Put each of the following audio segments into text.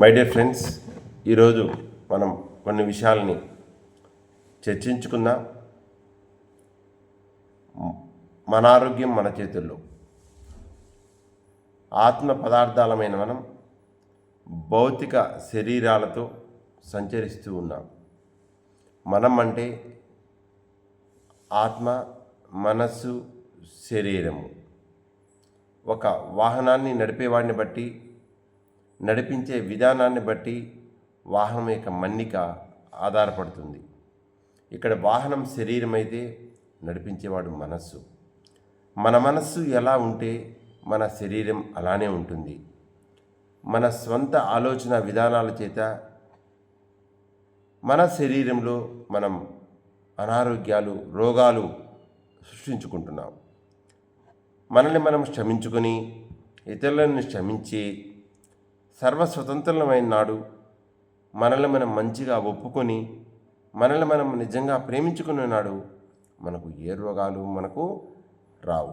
My dear friends, ఈరోజు మనం కొన్ని విషయాలని చర్చించుకుందాం. మన ఆరోగ్యం మన చేతుల్లో. ఆత్మ పదార్థాలమైన మనం భౌతిక శరీరాలతో సంచరిస్తూ ఉన్నాం. మనం అంటే ఆత్మ, మనస్సు, శరీరము. ఒక వాహనాన్ని నడిపేవాడిని బట్టి, నడిపించే విధానాన్ని బట్టి వాహనం యొక్క మన్నిక ఆధారపడుతుంది. ఇక్కడ వాహనం శరీరం అయితే నడిపించేవాడు మనస్సు. మన మనస్సు ఎలా ఉంటే మన శరీరం అలానే ఉంటుంది. మన స్వంత ఆలోచన విధానాల చేత మన శరీరంలో మనం అనారోగ్యాలు, రోగాలు సృష్టించుకుంటున్నాం. మనల్ని మనం క్షమించుకొని ఇతరులను క్షమించి సర్వస్వతంత్రమైన నాడు మనల్ని మనం మంచిగా ఒప్పుకొని మనల్ని మనం నిజంగా ప్రేమించుకునే నాడు మనకు ఏ రోగాలు మనకు రావు.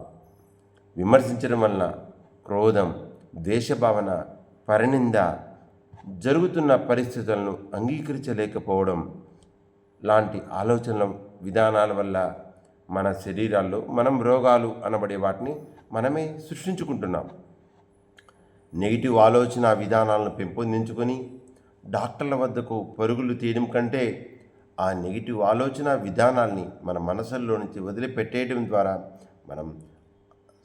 విమర్శించడం వలన క్రోధం, ద్వేషభావన, పరినింద, జరుగుతున్న పరిస్థితులను అంగీకరించలేకపోవడం లాంటి ఆలోచనల విధానాల వల్ల మన శరీరాల్లో మనం రోగాలు అనబడే వాటిని మనమే సృష్టించుకుంటున్నాం. నెగిటివ్ ఆలోచన విధానాలను పెంపొందించుకొని డాక్టర్ల వద్దకు పరుగులు తీయడం కంటే ఆ నెగిటివ్ ఆలోచన విధానాల్ని మన మనసుల్లో నుంచి వదిలిపెట్టేయడం ద్వారా మనం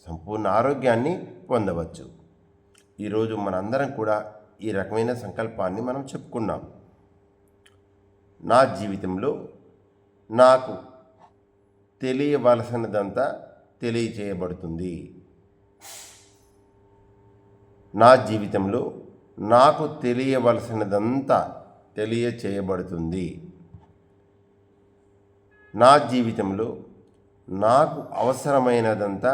సంపూర్ణ ఆరోగ్యాన్ని పొందవచ్చు. ఈరోజు మనందరం కూడా ఈ రకమైన సంకల్పాన్ని మనం చెప్పుకున్నాం. నా జీవితంలో నాకు తెలియవలసినదంతా తెలియచేయబడుతుంది. నా జీవితంలో నాకు తెలియవలసినదంతా తెలియచేయబడుతుంది. నా జీవితంలో నాకు అవసరమైనదంతా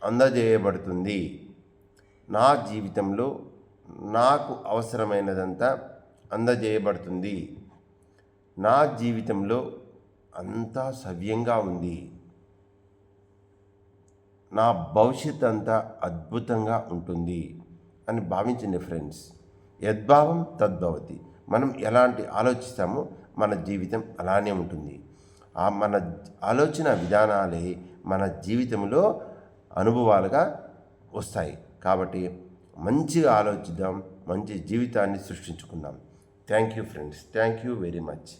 అందజేయబడుతుంది. నా జీవితంలో నాకు అవసరమైనదంతా అందజేయబడుతుంది. నా జీవితంలో అంతా సవ్యంగా ఉంది. నా భవిష్యత్ అంతా అద్భుతంగా ఉంటుంది అని భావించండి ఫ్రెండ్స్. యద్భావం తద్భవతి. మనం ఎలాంటి ఆలోచిస్తామో మన జీవితం అలానే ఉంటుంది. మన ఆలోచన విధానాలే మన జీవితంలో అనుభవాలుగా వస్తాయి. కాబట్టి మంచిగా ఆలోచిద్దాం, మంచి జీవితాన్ని సృష్టించుకుందాం. Thank you friends. Thank you very much.